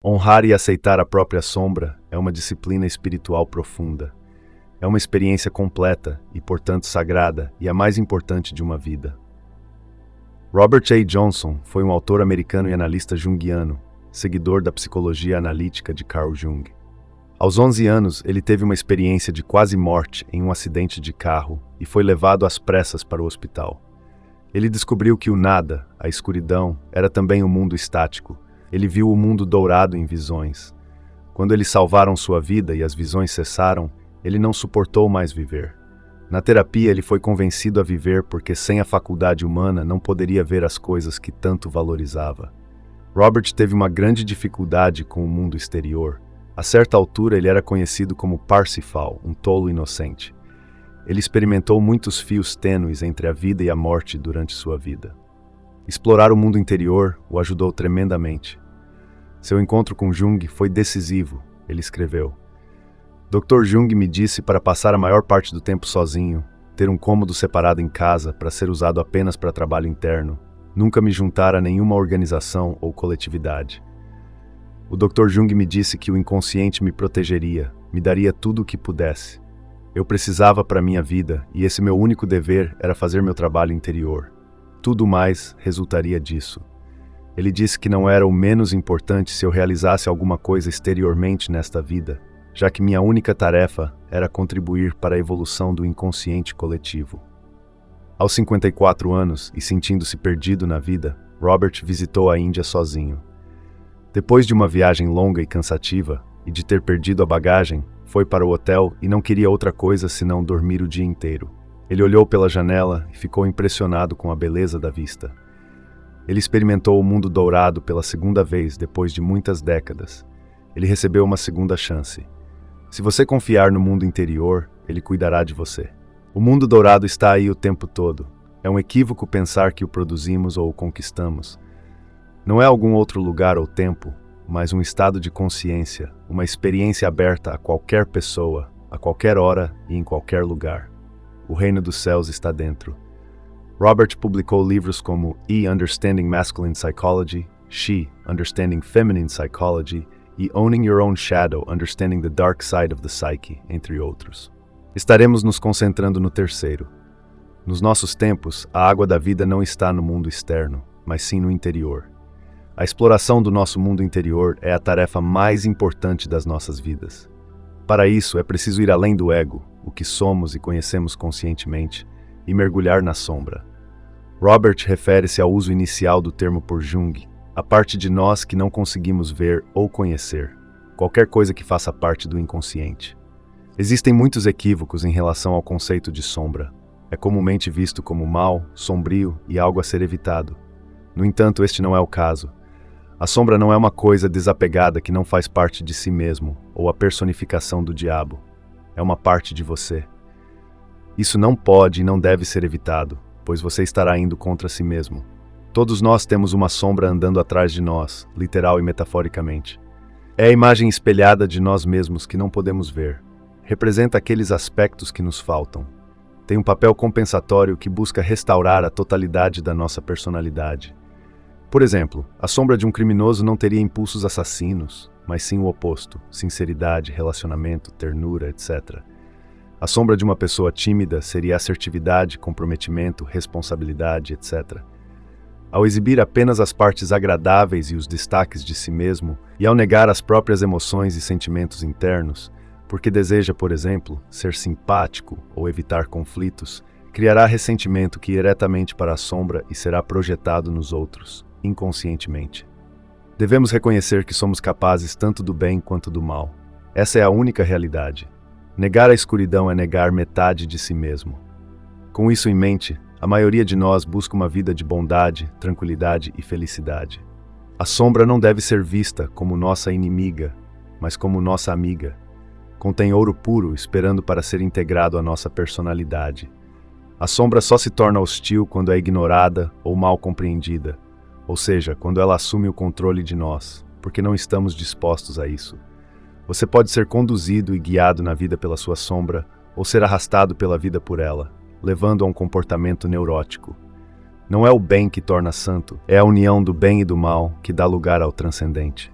Honrar e aceitar a própria sombra é uma disciplina espiritual profunda. É uma experiência completa e, portanto, sagrada e a mais importante de uma vida. Robert A. Johnson foi um autor americano e analista junguiano, seguidor da psicologia analítica de Carl Jung. Aos 11 anos, ele teve uma experiência de quase morte em um acidente de carro e foi levado às pressas para o hospital. Ele descobriu que o nada, a escuridão, era também um mundo estático. Ele viu o mundo dourado em visões. Quando eles salvaram sua vida e as visões cessaram, ele não suportou mais viver. Na terapia, ele foi convencido a viver porque sem a faculdade humana não poderia ver as coisas que tanto valorizava. Robert teve uma grande dificuldade com o mundo exterior. A certa altura, ele era conhecido como Parsifal, um tolo inocente. Ele experimentou muitos fios tênues entre a vida e a morte durante sua vida. Explorar o mundo interior o ajudou tremendamente. Seu encontro com Jung foi decisivo, ele escreveu. Dr. Jung me disse para passar a maior parte do tempo sozinho, ter um cômodo separado em casa para ser usado apenas para trabalho interno, nunca me juntar a nenhuma organização ou coletividade. O Dr. Jung me disse que o inconsciente me protegeria, me daria tudo o que pudesse. Eu precisava para minha vida e esse meu único dever era fazer meu trabalho interior. Tudo mais resultaria disso. Ele disse que não era o menos importante se eu realizasse alguma coisa exteriormente nesta vida, já que minha única tarefa era contribuir para a evolução do inconsciente coletivo. Aos 54 anos e sentindo-se perdido na vida, Robert visitou a Índia sozinho. Depois de uma viagem longa e cansativa, e de ter perdido a bagagem, foi para o hotel e não queria outra coisa senão dormir o dia inteiro. Ele olhou pela janela e ficou impressionado com a beleza da vista. Ele experimentou o mundo dourado pela segunda vez depois de muitas décadas. Ele recebeu uma segunda chance. Se você confiar no mundo interior, ele cuidará de você. O mundo dourado está aí o tempo todo. É um equívoco pensar que o produzimos ou o conquistamos. Não é algum outro lugar ou tempo, mas um estado de consciência, uma experiência aberta a qualquer pessoa, a qualquer hora e em qualquer lugar. O reino dos céus está dentro. Robert publicou livros como E. Understanding Masculine Psychology, She, Understanding Feminine Psychology e Owning Your Own Shadow, Understanding the Dark Side of the Psyche, entre outros. Estaremos nos concentrando no terceiro. Nos nossos tempos, a água da vida não está no mundo externo, mas sim no interior. A exploração do nosso mundo interior é a tarefa mais importante das nossas vidas. Para isso, é preciso ir além do ego, o que somos e conhecemos conscientemente, e mergulhar na sombra. Robert refere-se ao uso inicial do termo por Jung, a parte de nós que não conseguimos ver ou conhecer, qualquer coisa que faça parte do inconsciente. Existem muitos equívocos em relação ao conceito de sombra. É comumente visto como mau, sombrio e algo a ser evitado. No entanto, este não é o caso. A sombra não é uma coisa desapegada que não faz parte de si mesmo, ou a personificação do diabo. É uma parte de você. Isso não pode e não deve ser evitado, pois você estará indo contra si mesmo. Todos nós temos uma sombra andando atrás de nós, literal e metaforicamente. É a imagem espelhada de nós mesmos que não podemos ver. Representa aqueles aspectos que nos faltam. Tem um papel compensatório que busca restaurar a totalidade da nossa personalidade. Por exemplo, a sombra de um criminoso não teria impulsos assassinos, mas sim o oposto, sinceridade, relacionamento, ternura, etc. A sombra de uma pessoa tímida seria assertividade, comprometimento, responsabilidade, etc. Ao exibir apenas as partes agradáveis e os destaques de si mesmo, e ao negar as próprias emoções e sentimentos internos, porque deseja, por exemplo, ser simpático ou evitar conflitos, criará ressentimento que irá diretamente para a sombra e será projetado nos outros, inconscientemente. Devemos reconhecer que somos capazes tanto do bem quanto do mal. Essa é a única realidade. Negar a escuridão é negar metade de si mesmo. Com isso em mente, a maioria de nós busca uma vida de bondade, tranquilidade e felicidade. A sombra não deve ser vista como nossa inimiga, mas como nossa amiga. Contém ouro puro esperando para ser integrado à nossa personalidade. A sombra só se torna hostil quando é ignorada ou mal compreendida, ou seja, quando ela assume o controle de nós, porque não estamos dispostos a isso. Você pode ser conduzido e guiado na vida pela sua sombra, ou ser arrastado pela vida por ela, levando a um comportamento neurótico. Não é o bem que torna santo, é a união do bem e do mal que dá lugar ao transcendente.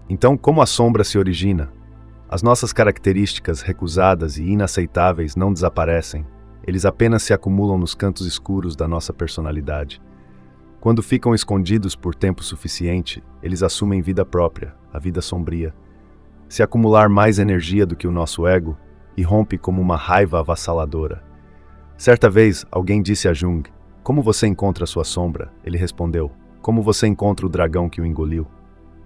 Então, como a sombra se origina? As nossas características recusadas e inaceitáveis não desaparecem, eles apenas se acumulam nos cantos escuros da nossa personalidade. Quando ficam escondidos por tempo suficiente, eles assumem vida própria, a vida sombria. Se acumular mais energia do que o nosso ego, irrompe como uma raiva avassaladora. Certa vez, alguém disse a Jung: "Como você encontra a sua sombra?" Ele respondeu: "Como você encontra o dragão que o engoliu?"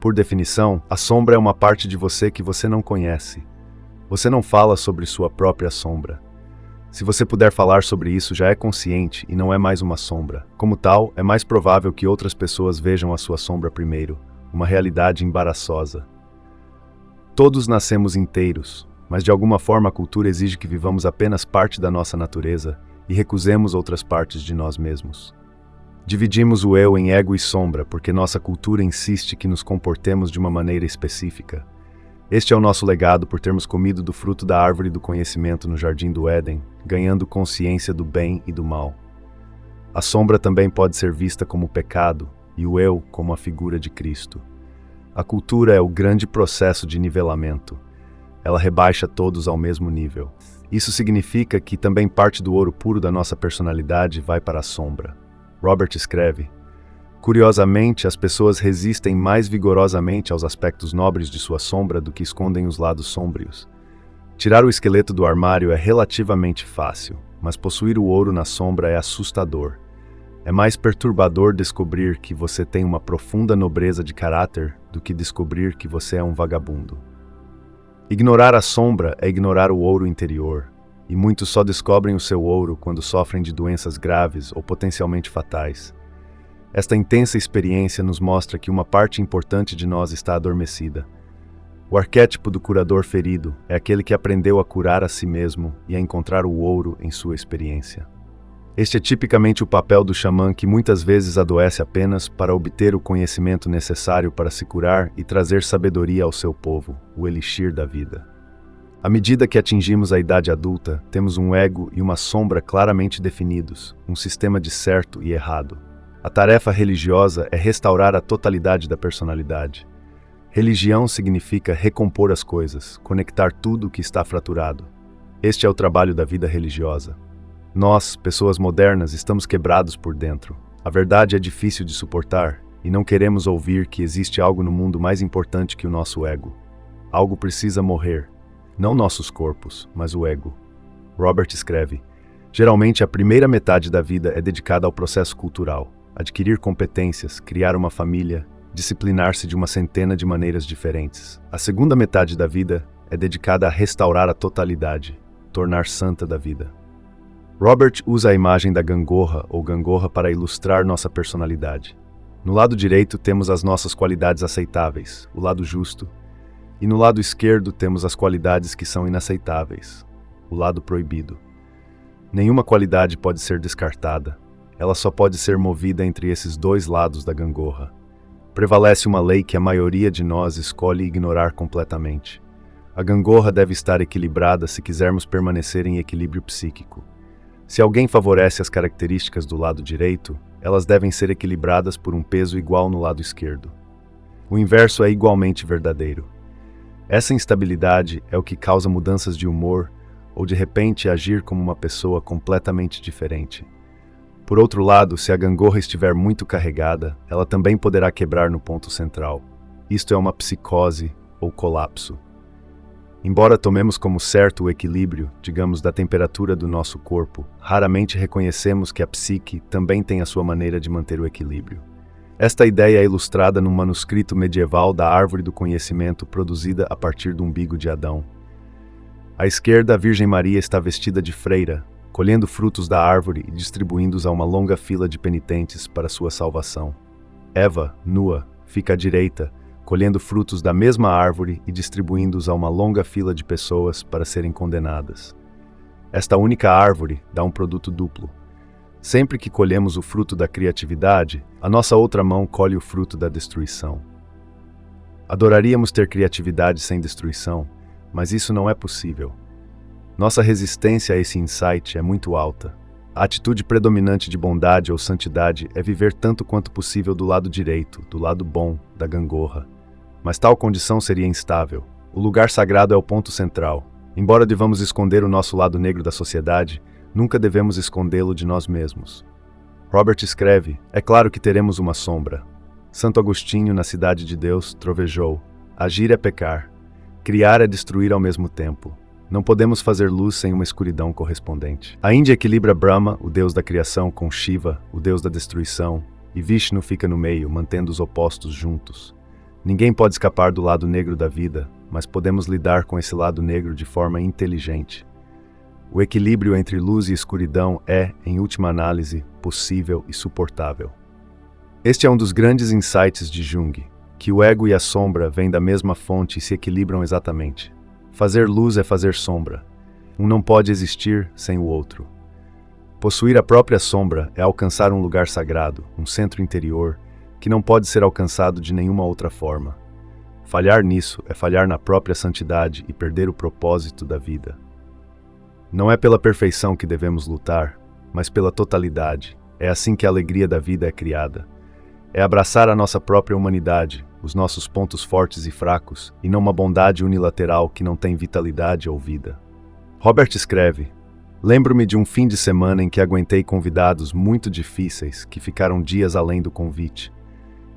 Por definição, a sombra é uma parte de você que você não conhece. Você não fala sobre sua própria sombra. Se você puder falar sobre isso, já é consciente e não é mais uma sombra. Como tal, é mais provável que outras pessoas vejam a sua sombra primeiro, uma realidade embaraçosa. Todos nascemos inteiros, mas de alguma forma a cultura exige que vivamos apenas parte da nossa natureza e recusemos outras partes de nós mesmos. Dividimos o eu em ego e sombra porque nossa cultura insiste que nos comportemos de uma maneira específica. Este é o nosso legado por termos comido do fruto da árvore do conhecimento no Jardim do Éden, ganhando consciência do bem e do mal. A sombra também pode ser vista como pecado e o eu como a figura de Cristo. A cultura é o grande processo de nivelamento. Ela rebaixa todos ao mesmo nível. Isso significa que também parte do ouro puro da nossa personalidade vai para a sombra. Robert escreve: "Curiosamente, as pessoas resistem mais vigorosamente aos aspectos nobres de sua sombra do que escondem os lados sômbrios. Tirar o esqueleto do armário é relativamente fácil, mas possuir o ouro na sombra é assustador. É mais perturbador descobrir que você tem uma profunda nobreza de caráter do que descobrir que você é um vagabundo." Ignorar a sombra é ignorar o ouro interior, e muitos só descobrem o seu ouro quando sofrem de doenças graves ou potencialmente fatais. Esta intensa experiência nos mostra que uma parte importante de nós está adormecida. O arquétipo do curador ferido é aquele que aprendeu a curar a si mesmo e a encontrar o ouro em sua experiência. Este é tipicamente o papel do xamã que muitas vezes adoece apenas para obter o conhecimento necessário para se curar e trazer sabedoria ao seu povo, o elixir da vida. À medida que atingimos a idade adulta, temos um ego e uma sombra claramente definidos, um sistema de certo e errado. A tarefa religiosa é restaurar a totalidade da personalidade. Religião significa recompor as coisas, conectar tudo o que está fraturado. Este é o trabalho da vida religiosa. Nós, pessoas modernas, estamos quebrados por dentro. A verdade é difícil de suportar e não queremos ouvir que existe algo no mundo mais importante que o nosso ego. Algo precisa morrer. Não nossos corpos, mas o ego. Robert escreve: "Geralmente a primeira metade da vida é dedicada ao processo cultural, adquirir competências, criar uma família, disciplinar-se de uma centena de maneiras diferentes. A segunda metade da vida é dedicada a restaurar a totalidade, tornar santa da vida." Robert usa a imagem da gangorra ou gangorra para ilustrar nossa personalidade. No lado direito temos as nossas qualidades aceitáveis, o lado justo, e no lado esquerdo temos as qualidades que são inaceitáveis, o lado proibido. Nenhuma qualidade pode ser descartada, ela só pode ser movida entre esses dois lados da gangorra. Prevalece uma lei que a maioria de nós escolhe ignorar completamente. A gangorra deve estar equilibrada se quisermos permanecer em equilíbrio psíquico. Se alguém favorece as características do lado direito, elas devem ser equilibradas por um peso igual no lado esquerdo. O inverso é igualmente verdadeiro. Essa instabilidade é o que causa mudanças de humor ou de repente agir como uma pessoa completamente diferente. Por outro lado, se a gangorra estiver muito carregada, ela também poderá quebrar no ponto central. Isto é uma psicose ou colapso. Embora tomemos como certo o equilíbrio, digamos, da temperatura do nosso corpo, raramente reconhecemos que a psique também tem a sua maneira de manter o equilíbrio. Esta ideia é ilustrada num manuscrito medieval da Árvore do Conhecimento produzida a partir do umbigo de Adão. À esquerda, a Virgem Maria está vestida de freira, colhendo frutos da árvore e distribuindo-os a uma longa fila de penitentes para sua salvação. Eva, nua, fica à direita, colhendo frutos da mesma árvore e distribuindo-os a uma longa fila de pessoas para serem condenadas. Esta única árvore dá um produto duplo. Sempre que colhemos o fruto da criatividade, a nossa outra mão colhe o fruto da destruição. Adoraríamos ter criatividade sem destruição, mas isso não é possível. Nossa resistência a esse insight é muito alta. A atitude predominante de bondade ou santidade é viver tanto quanto possível do lado direito, do lado bom, da gangorra. mas tal condição seria instável. O lugar sagrado é o ponto central. Embora devamos esconder o nosso lado negro da sociedade, nunca devemos escondê-lo de nós mesmos. Robert escreve: é claro que teremos uma sombra. Santo Agostinho, na Cidade de Deus, trovejou: agir é pecar, criar é destruir ao mesmo tempo. Não podemos fazer luz sem uma escuridão correspondente. A Índia equilibra Brahma, o deus da criação, com Shiva, o deus da destruição, e Vishnu fica no meio, mantendo os opostos juntos. Ninguém pode escapar do lado negro da vida, mas podemos lidar com esse lado negro de forma inteligente. O equilíbrio entre luz e escuridão é, em última análise, possível e suportável. Este é um dos grandes insights de Jung, que o ego e a sombra vêm da mesma fonte e se equilibram exatamente. Fazer luz é fazer sombra. Um não pode existir sem o outro. Possuir a própria sombra é alcançar um lugar sagrado, um centro interior, que não pode ser alcançado de nenhuma outra forma. Falhar nisso é falhar na própria santidade e perder o propósito da vida. Não é pela perfeição que devemos lutar, mas pela totalidade. É assim que a alegria da vida é criada. É abraçar a nossa própria humanidade, os nossos pontos fortes e fracos, e não uma bondade unilateral que não tem vitalidade ou vida. Robert escreve: lembro-me de um fim de semana em que aguentei convidados muito difíceis que ficaram dias além do convite.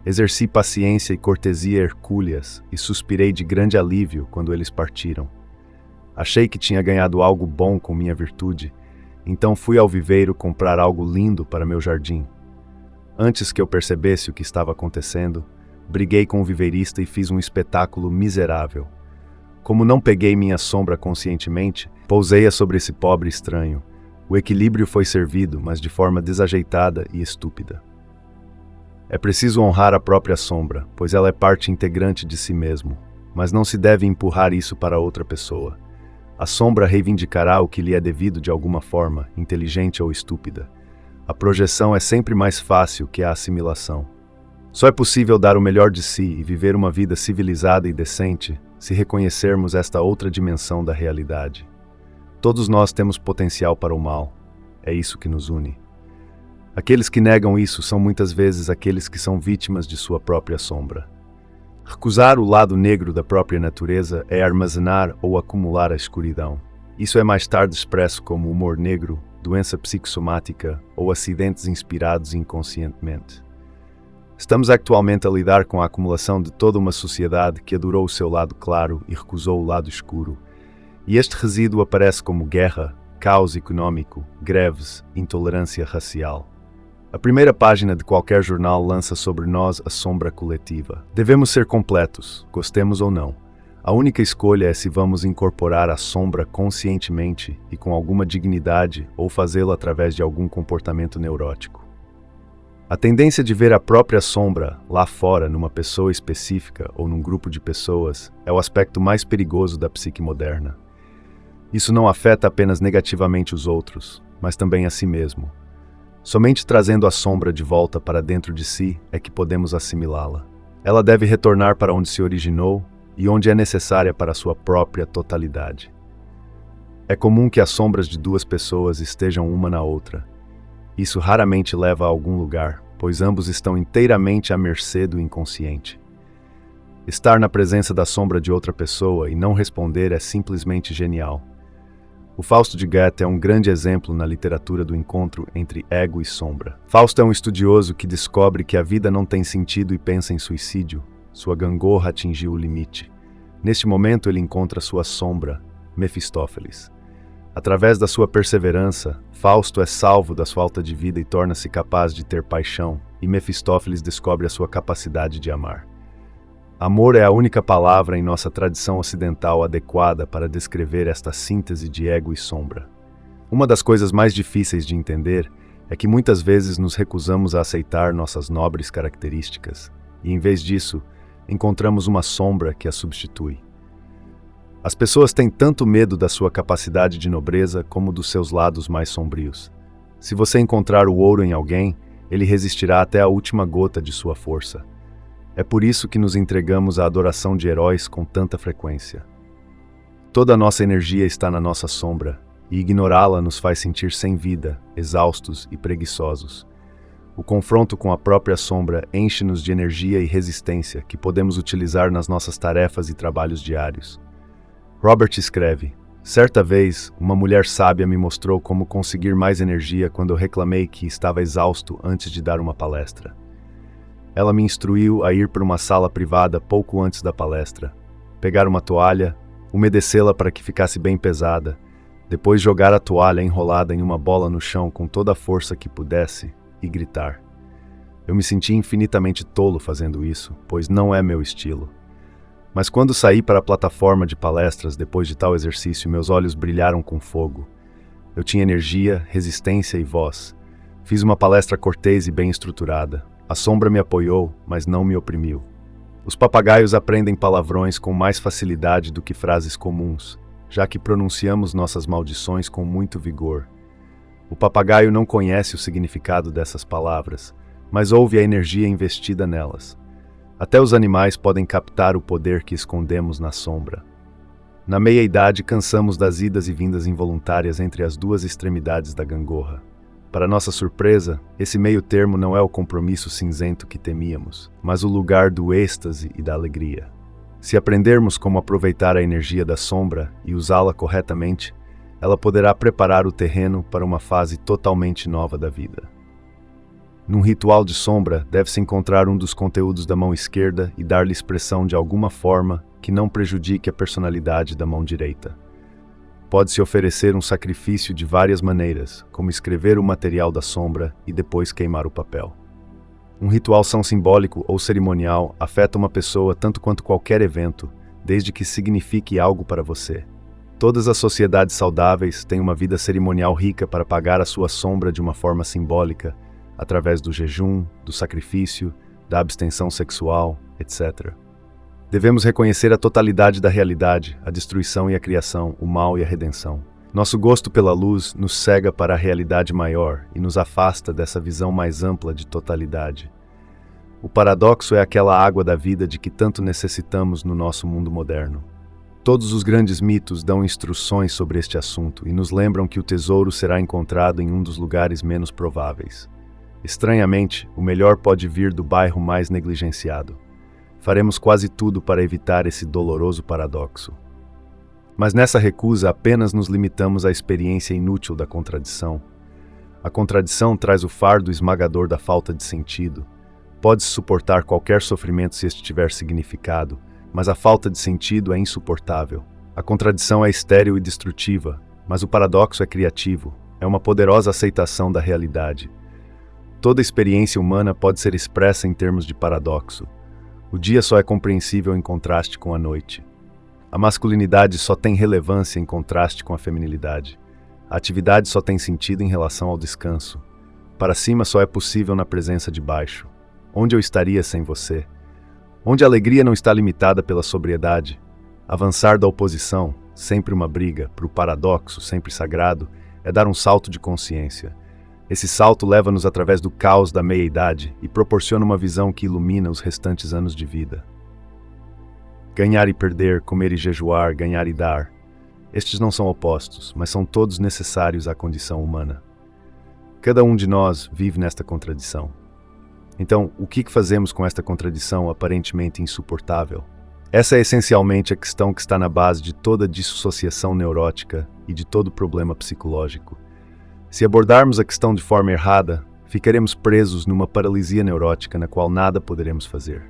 Exerci paciência e cortesia hercúleas e suspirei de grande alívio quando eles partiram. Achei que tinha ganhado algo bom com minha virtude, então fui ao viveiro comprar algo lindo para meu jardim. Antes que eu percebesse o que estava acontecendo, briguei com o viveirista e fiz um espetáculo miserável. Como não peguei minha sombra conscientemente, pousei-a sobre esse pobre estranho. O equilíbrio foi servido, mas de forma desajeitada e estúpida. É preciso honrar a própria sombra, pois ela é parte integrante de si mesmo, mas não se deve empurrar isso para outra pessoa. A sombra reivindicará o que lhe é devido de alguma forma, inteligente ou estúpida. A projeção é sempre mais fácil que a assimilação. Só é possível dar o melhor de si e viver uma vida civilizada e decente se reconhecermos esta outra dimensão da realidade. Todos nós temos potencial para o mal. É isso que nos une. Aqueles que negam isso são muitas vezes aqueles que são vítimas de sua própria sombra. Recusar o lado negro da própria natureza é armazenar ou acumular a escuridão. Isso é mais tarde expresso como humor negro, doença psicossomática ou acidentes inspirados inconscientemente. Estamos atualmente a lidar com a acumulação de toda uma sociedade que adorou o seu lado claro e recusou o lado escuro. E este resíduo aparece como guerra, caos econômico, greves, intolerância racial. A primeira página de qualquer jornal lança sobre nós a sombra coletiva. Devemos ser completos, gostemos ou não. A única escolha é se vamos incorporar a sombra conscientemente e com alguma dignidade ou fazê-lo através de algum comportamento neurótico. A tendência de ver a própria sombra lá fora numa pessoa específica ou num grupo de pessoas é o aspecto mais perigoso da psique moderna. Isso não afeta apenas negativamente os outros, mas também a si mesmo. Somente trazendo a sombra de volta para dentro de si é que podemos assimilá-la. Ela deve retornar para onde se originou e onde é necessária para a sua própria totalidade. É comum que as sombras de duas pessoas estejam uma na outra. Isso raramente leva a algum lugar, pois ambos estão inteiramente à mercê do inconsciente. Estar na presença da sombra de outra pessoa e não responder é simplesmente genial. O Fausto de Goethe é um grande exemplo na literatura do encontro entre ego e sombra. Fausto é um estudioso que descobre que a vida não tem sentido e pensa em suicídio. Sua gangorra atingiu o limite. Neste momento ele encontra sua sombra, Mefistófeles. Através da sua perseverança, Fausto é salvo da sua falta de vida e torna-se capaz de ter paixão, e Mefistófeles descobre a sua capacidade de amar. Amor é a única palavra em nossa tradição ocidental adequada para descrever esta síntese de ego e sombra. Uma das coisas mais difíceis de entender é que muitas vezes nos recusamos a aceitar nossas nobres características, e em vez disso, encontramos uma sombra que a substitui. As pessoas têm tanto medo da sua capacidade de nobreza como dos seus lados mais sombrios. Se você encontrar o ouro em alguém, ele resistirá até a última gota de sua força. É por isso que nos entregamos à adoração de heróis com tanta frequência. Toda a nossa energia está na nossa sombra, e ignorá-la nos faz sentir sem vida, exaustos e preguiçosos. O confronto com a própria sombra enche-nos de energia e resistência que podemos utilizar nas nossas tarefas e trabalhos diários. Robert escreve: certa vez, uma mulher sábia me mostrou como conseguir mais energia quando eu reclamei que estava exausto antes de dar uma palestra. Ela me instruiu a ir para uma sala privada pouco antes da palestra, pegar uma toalha, umedecê-la para que ficasse bem pesada, depois jogar a toalha enrolada em uma bola no chão com toda a força que pudesse e gritar. Eu me senti infinitamente tolo fazendo isso, pois não é meu estilo. Mas quando saí para a plataforma de palestras depois de tal exercício, meus olhos brilharam com fogo. Eu tinha energia, resistência e voz. Fiz uma palestra cortês e bem estruturada. A sombra me apoiou, mas não me oprimiu. Os papagaios aprendem palavrões com mais facilidade do que frases comuns, já que pronunciamos nossas maldições com muito vigor. O papagaio não conhece o significado dessas palavras, mas ouve a energia investida nelas. Até os animais podem captar o poder que escondemos na sombra. Na meia-idade, cansamos das idas e vindas involuntárias entre as duas extremidades da gangorra. Para nossa surpresa, esse meio-termo não é o compromisso cinzento que temíamos, mas o lugar do êxtase e da alegria. Se aprendermos como aproveitar a energia da sombra e usá-la corretamente, ela poderá preparar o terreno para uma fase totalmente nova da vida. Num ritual de sombra, deve-se encontrar um dos conteúdos da mão esquerda e dar-lhe expressão de alguma forma que não prejudique a personalidade da mão direita. Pode-se oferecer um sacrifício de várias maneiras, como escrever o material da sombra e depois queimar o papel. Um ritual são simbólico ou cerimonial afeta uma pessoa tanto quanto qualquer evento, desde que signifique algo para você. Todas as sociedades saudáveis têm uma vida cerimonial rica para pagar a sua sombra de uma forma simbólica, através do jejum, do sacrifício, da abstenção sexual, etc. Devemos reconhecer a totalidade da realidade, a destruição e a criação, o mal e a redenção. Nosso gosto pela luz nos cega para a realidade maior e nos afasta dessa visão mais ampla de totalidade. O paradoxo é aquela água da vida de que tanto necessitamos no nosso mundo moderno. Todos os grandes mitos dão instruções sobre este assunto e nos lembram que o tesouro será encontrado em um dos lugares menos prováveis. Estranhamente, o melhor pode vir do bairro mais negligenciado. Faremos quase tudo para evitar esse doloroso paradoxo. Mas nessa recusa apenas nos limitamos à experiência inútil da contradição. A contradição traz o fardo esmagador da falta de sentido. Pode-se suportar qualquer sofrimento se este tiver significado, mas a falta de sentido é insuportável. A contradição é estéril e destrutiva, mas o paradoxo é criativo, é uma poderosa aceitação da realidade. Toda experiência humana pode ser expressa em termos de paradoxo. O dia só é compreensível em contraste com a noite. A masculinidade só tem relevância em contraste com a feminilidade. A atividade só tem sentido em relação ao descanso. Para cima só é possível na presença de baixo. Onde eu estaria sem você? Onde a alegria não está limitada pela sobriedade. Avançar da oposição, sempre uma briga, para o paradoxo, sempre sagrado, é dar um salto de consciência. Esse salto leva-nos através do caos da meia-idade e proporciona uma visão que ilumina os restantes anos de vida. Ganhar e perder, comer e jejuar, ganhar e dar. Estes não são opostos, mas são todos necessários à condição humana. Cada um de nós vive nesta contradição. Então, o que fazemos com esta contradição aparentemente insuportável? Essa é essencialmente a questão que está na base de toda dissociação neurótica e de todo problema psicológico. Se abordarmos a questão de forma errada, ficaremos presos numa paralisia neurótica na qual nada poderemos fazer.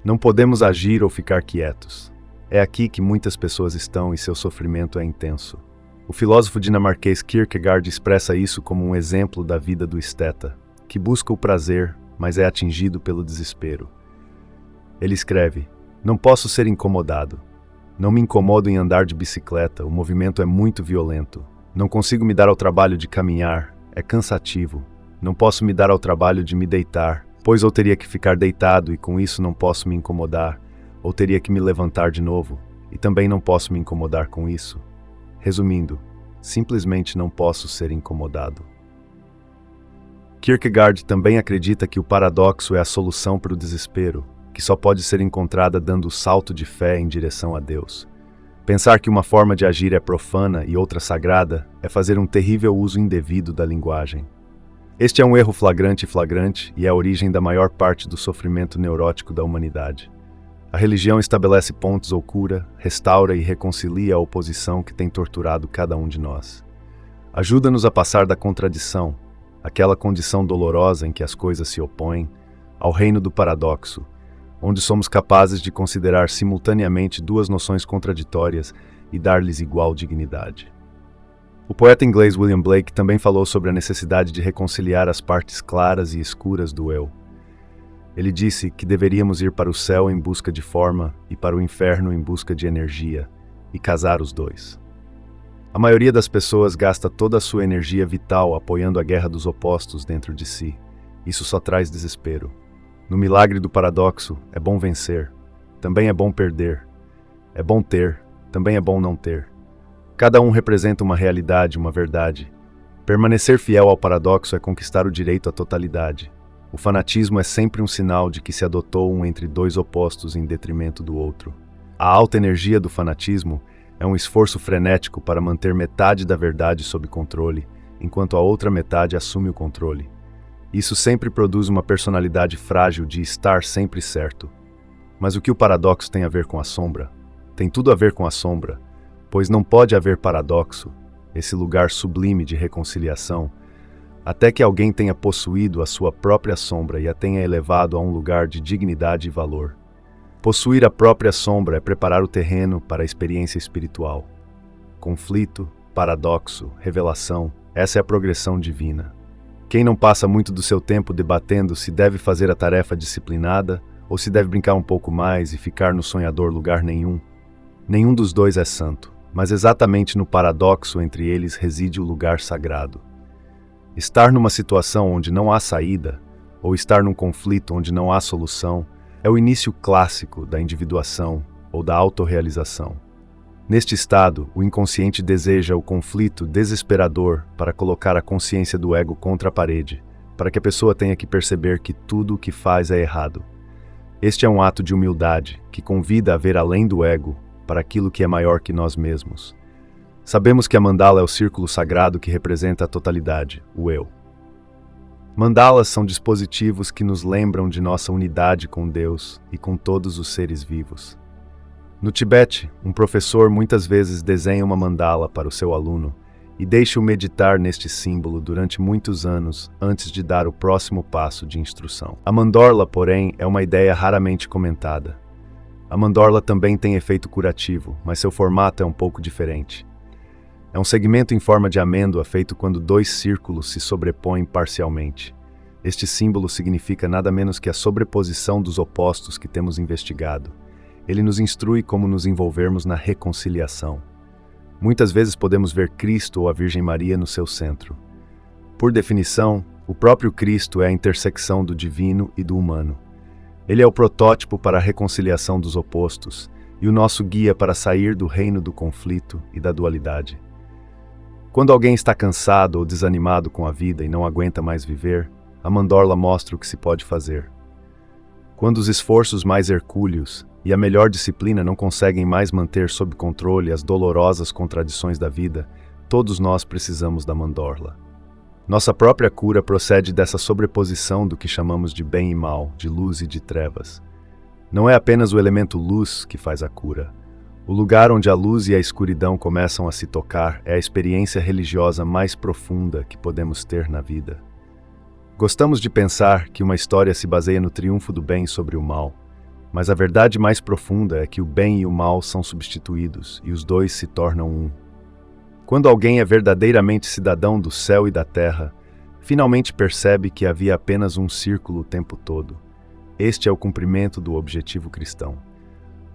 Não podemos agir ou ficar quietos. É aqui que muitas pessoas estão e seu sofrimento é intenso. O filósofo dinamarquês Kierkegaard expressa isso como um exemplo da vida do esteta, que busca o prazer, mas é atingido pelo desespero. Ele escreve: "Não posso ser incomodado. Não me incomodo em andar de bicicleta, o movimento é muito violento. Não consigo me dar ao trabalho de caminhar, é cansativo. Não posso me dar ao trabalho de me deitar, pois ou teria que ficar deitado e com isso não posso me incomodar, ou teria que me levantar de novo, e também não posso me incomodar com isso. Resumindo, simplesmente não posso ser incomodado." Kierkegaard também acredita que o paradoxo é a solução para o desespero, que só pode ser encontrada dando o salto de fé em direção a Deus. Pensar que uma forma de agir é profana e outra sagrada é fazer um terrível uso indevido da linguagem. Este é um erro flagrante e é a origem da maior parte do sofrimento neurótico da humanidade. A religião estabelece pontos ou cura, restaura e reconcilia a oposição que tem torturado cada um de nós. Ajuda-nos a passar da contradição, aquela condição dolorosa em que as coisas se opõem, ao reino do paradoxo, onde somos capazes de considerar simultaneamente duas noções contraditórias e dar-lhes igual dignidade. O poeta inglês William Blake também falou sobre a necessidade de reconciliar as partes claras e escuras do eu. Ele disse que deveríamos ir para o céu em busca de forma e para o inferno em busca de energia, e casar os dois. A maioria das pessoas gasta toda a sua energia vital apoiando a guerra dos opostos dentro de si. Isso só traz desespero. No milagre do paradoxo, é bom vencer, também é bom perder. É bom ter, também é bom não ter. Cada um representa uma realidade, uma verdade. Permanecer fiel ao paradoxo é conquistar o direito à totalidade. O fanatismo é sempre um sinal de que se adotou um entre dois opostos em detrimento do outro. A alta energia do fanatismo é um esforço frenético para manter metade da verdade sob controle, enquanto a outra metade assume o controle. Isso sempre produz uma personalidade frágil de estar sempre certo. Mas o que o paradoxo tem a ver com a sombra? Tem tudo a ver com a sombra, pois não pode haver paradoxo, esse lugar sublime de reconciliação, até que alguém tenha possuído a sua própria sombra e a tenha elevado a um lugar de dignidade e valor. Possuir a própria sombra é preparar o terreno para a experiência espiritual. Conflito, paradoxo, revelação, essa é a progressão divina. Quem não passa muito do seu tempo debatendo se deve fazer a tarefa disciplinada ou se deve brincar um pouco mais e ficar no sonhador lugar nenhum? Nenhum dos dois é santo, mas exatamente no paradoxo entre eles reside o lugar sagrado. Estar numa situação onde não há saída, ou estar num conflito onde não há solução, é o início clássico da individuação ou da autorrealização. Neste estado, o inconsciente deseja o conflito desesperador para colocar a consciência do ego contra a parede, para que a pessoa tenha que perceber que tudo o que faz é errado. Este é um ato de humildade que convida a ver além do ego para aquilo que é maior que nós mesmos. Sabemos que a mandala é o círculo sagrado que representa a totalidade, o eu. Mandalas são dispositivos que nos lembram de nossa unidade com Deus e com todos os seres vivos. No Tibete, um professor muitas vezes desenha uma mandala para o seu aluno e deixa-o meditar neste símbolo durante muitos anos antes de dar o próximo passo de instrução. A mandorla, porém, é uma ideia raramente comentada. A mandorla também tem efeito curativo, mas seu formato é um pouco diferente. É um segmento em forma de amêndoa feito quando dois círculos se sobrepõem parcialmente. Este símbolo significa nada menos que a sobreposição dos opostos que temos investigado. Ele nos instrui como nos envolvermos na reconciliação. Muitas vezes podemos ver Cristo ou a Virgem Maria no seu centro. Por definição, o próprio Cristo é a intersecção do divino e do humano. Ele é o protótipo para a reconciliação dos opostos e o nosso guia para sair do reino do conflito e da dualidade. Quando alguém está cansado ou desanimado com a vida e não aguenta mais viver, a mandorla mostra o que se pode fazer. Quando os esforços mais hercúleos e a melhor disciplina não conseguem mais manter sob controle as dolorosas contradições da vida, todos nós precisamos da mandorla. Nossa própria cura procede dessa sobreposição do que chamamos de bem e mal, de luz e de trevas. Não é apenas o elemento luz que faz a cura. O lugar onde a luz e a escuridão começam a se tocar é a experiência religiosa mais profunda que podemos ter na vida. Gostamos de pensar que uma história se baseia no triunfo do bem sobre o mal, mas a verdade mais profunda é que o bem e o mal são substituídos e os dois se tornam um. Quando alguém é verdadeiramente cidadão do céu e da terra, finalmente percebe que havia apenas um círculo o tempo todo. Este é o cumprimento do objetivo cristão.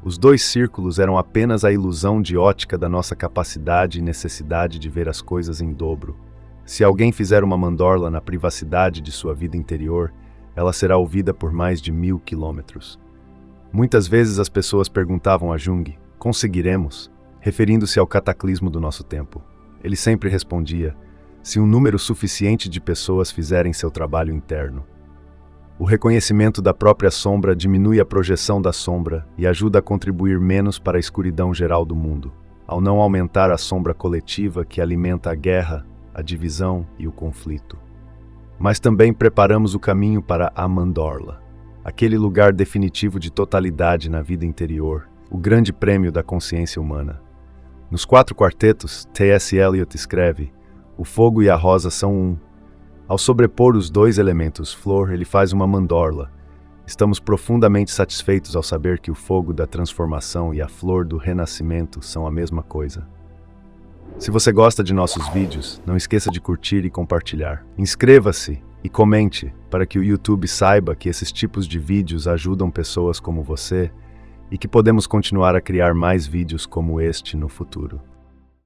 Os dois círculos eram apenas a ilusão de ótica da nossa capacidade e necessidade de ver as coisas em dobro. Se alguém fizer uma mandorla na privacidade de sua vida interior, ela será ouvida por mais de 1000 quilômetros. Muitas vezes as pessoas perguntavam a Jung, conseguiremos? Referindo-se ao cataclismo do nosso tempo. Ele sempre respondia, se um número suficiente de pessoas fizerem seu trabalho interno. O reconhecimento da própria sombra diminui a projeção da sombra e ajuda a contribuir menos para a escuridão geral do mundo, ao não aumentar a sombra coletiva que alimenta a guerra, a divisão e o conflito. mas também preparamos o caminho para a Mandorla, aquele lugar definitivo de totalidade na vida interior, o grande prêmio da consciência humana. Nos 4 quartetos, T.S. Eliot escreve: o fogo e a rosa são um. Ao sobrepor os 2 elementos flor, ele faz uma mandorla. Estamos profundamente satisfeitos ao saber que o fogo da transformação e a flor do renascimento são a mesma coisa. Se você gosta de nossos vídeos, não esqueça de curtir e compartilhar. Inscreva-se e comente para que o YouTube saiba que esses tipos de vídeos ajudam pessoas como você e que podemos continuar a criar mais vídeos como este no futuro.